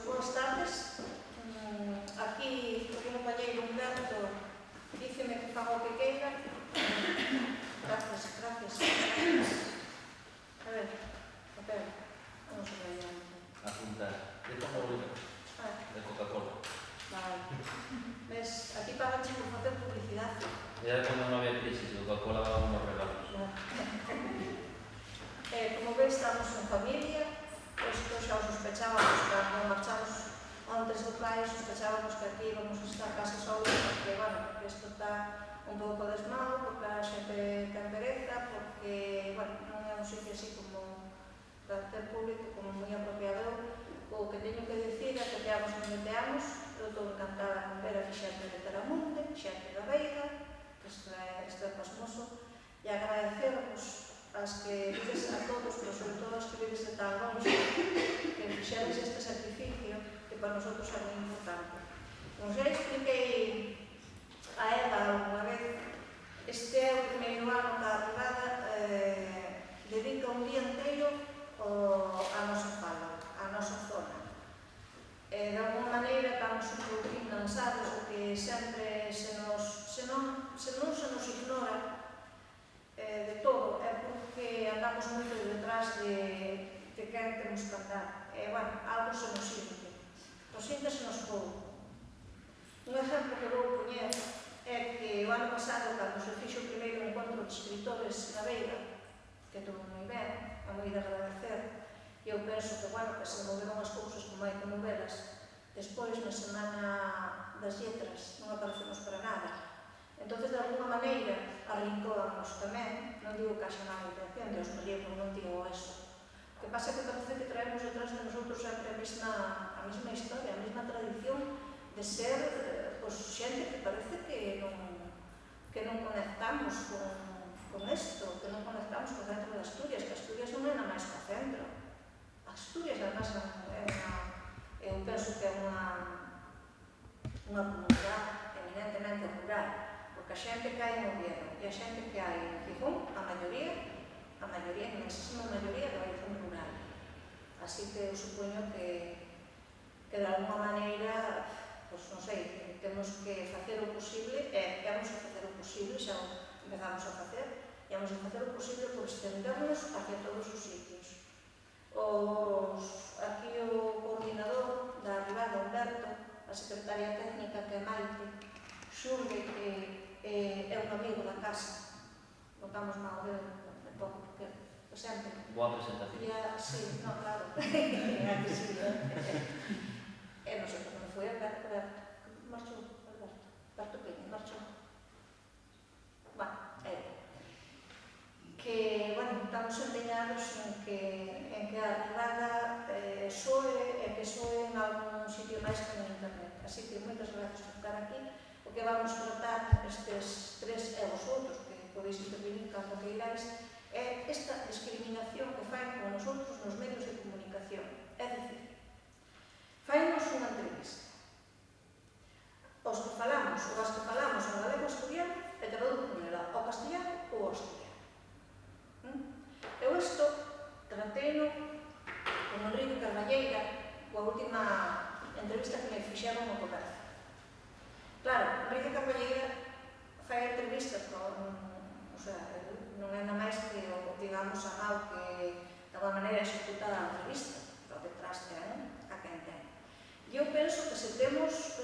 boas tardes. Aquí o meu compañeiro Humberto díceme que faga o que queira. Gracias. A ver, papel. Vamos a ver. Apuntar. De Coca-Cola. De Coca-Cola. Vale. Ves, aquí pagan por facer publicidade. Ya cando non había crisis, Coca-Cola daba unos regalos. Como veis, estamos en familia. Isto xa o sospechábamos cando marchamos antes do país, sospechábamos que aquí íbamos a estar case solos, porque, bueno, porque isto está un pouco desmado, porque a xente ten pereza, porque, bueno, non é un sitio así como carácter público, como moi apropiador. O que teño que dicir é que teamos onde teamos. Eu estou encantada con ver aquí xente de Taramunde, xente da Veiga, isto é pasmoso, e agradecervos as que vides a todos, pero sobre todo as que vides de tan longe, que fixeres este sacrificio que para nosotros é moi importante. Como xa expliquei a Eva alguna vez, este é o primeiro ano da arribada, dedica un día inteiro a nosa fala, a nosa zona. De alguma maneira estamos un pouquinho cansados de que sempre non se nos ignora de todo, é porque andamos moito detrás de quen temos que andar. Bueno, algo se nos sinte. Se nos pouco. Un exemplo que vou poñer é que o ano pasado, cando se fixo o primeiro encontro de escritores na Veiga, que todo moi ben, é moi de agradecer, e eu penso que, bueno, que se moveron as cousas como hai con novelas. Despois, na Semana das Letras, non aparecemos para nada. Entón, de alguma maneira, arrincóanos tamén, non digo que haxa nada intención, Deus me libre, non digo eso. O que pasa é que parece que traemos detrás de nosotros sempre a mesma historia, a mesma tradición de ser xente que parece que non conectamos con isto, que non conectamos co centro de Asturias, que Asturias non é nada máis que o centro. Asturias, además, eu penso que é unha comunidade eminentemente rural, porque a xente que hai en Oviedo e a xente que hai en Gijón, a maioría, a inmensísima maioría de origen rural. Así que eu supoño que de alguma maneira, pois non sei, temos que facer o posible, e vamos a facer o posible, xa o empezamos a facer, e vamos a facer o posible por estendernos hacia todos os sitios. Aquí o coordinador da arribada, Humberto, a secretaria técnica, que é Maite, xurgue que é un amigo da casa. Botamos mal de pouco, porque sempre. Boa presentación. Sí, non, claro. É que sí. Non sei como foi Alberto. Marchou, Alberto Peña, marchou. Bueno, que, bueno, estamos empeñados en que a arribada soe e que soe en algún sitio máis que en internet. Así que moitas gracias por estar aquí. O que vamos tratar estes tres e os outros, que podéis intervenir cando queiráis, é esta discriminación que fai con nosotros nos medios de comunicación. É dicir, fainos unha entrevista. Os que falamos en galego asturiano e traducen ao castellano ou ao asturiano. Eu isto trateino con Enrique Carballeira coa última entrevista que me fixeron no Comercio. Claro, Enrique Carballeira fai entrevistas non é nada máis que, digamos, a mal que de alguma maneira executa a entrevista, pero detrás ten a quen ten. E eu penso que se temos,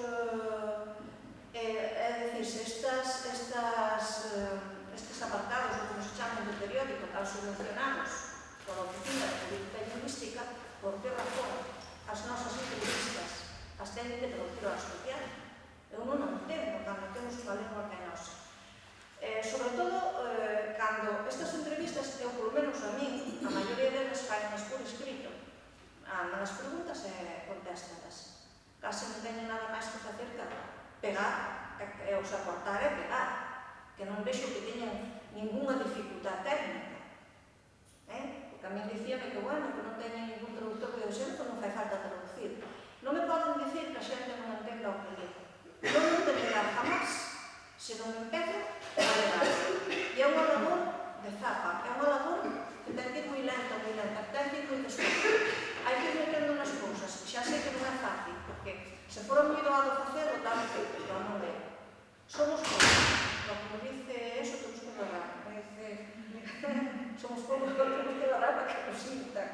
estes apartados, como se chaman do periódico, tan subvencionados por a Oficina de Política e Lingüística, por que razón as nosas entrevistas as teñen que traducir ao asturiano? Eu non o entendo cando temos unha lengua que é nosa. Sobre todo, cando estas entrevistas, eu, polo menos a mí, a maioría delas faenas por escrito, as preguntas e contéstalas. Case non teñen nada máis que facer que pegar, o sea, cortar e pegar, que non vexo que teñen ninguna dificultad técnica. Porque a mí dicíame que, bueno, que non teñen ningún traductor que sempre non fai falta traducir. Non me poden dicir que a xente non entenda o que digo. Non entenderá jamás se non empezo a levar. E é unha labor de zapa, é unha labor que ten que ir moi lenta, que ten que ir moi despacio. Hai que ir metendo nas cousas, xa sei que non é fácil. así, tal.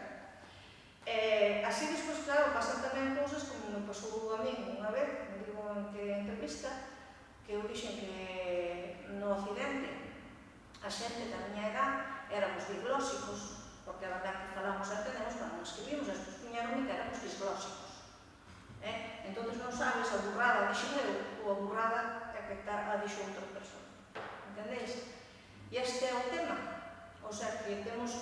Así, despois, claro, pasan tamén cousas como me pasou a mí unha vez, me digo en que entrevista, que eu dixen que no Occidente a xente da miña edad éramos diglóxicos, porque a verdad que falamos e entendemos, pero non escribimos, e despois puñeronme que éramos disglóxicos. Entón non sabes a burrada dixen eu, ou a burrada que a dixo outra persona. Entendeis? E este é o tema. O sea, que temos